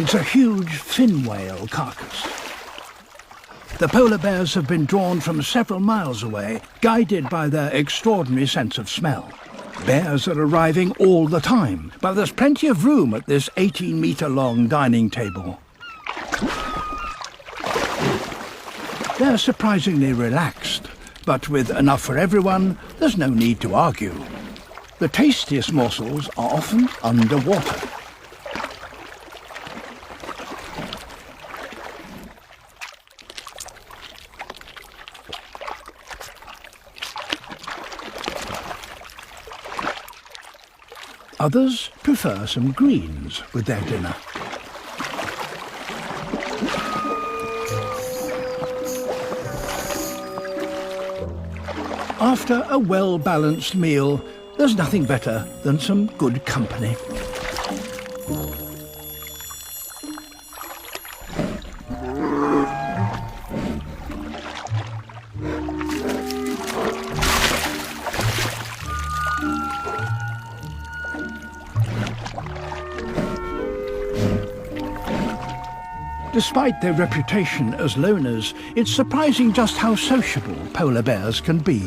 It's a huge fin whale carcass. The polar bears have been drawn from several miles away, guided by their extraordinary sense of smell. Bears are arriving all the time, but there's plenty of room at this 18-metre-long dining table. They're surprisingly relaxed, but with enough for everyone, there's no need to argue. The tastiest morsels are often underwater. Others prefer some greens with their dinner. After a well-balanced meal, there's nothing better than some good company. Despite their reputation as loners, it's surprising just how sociable polar bears can be.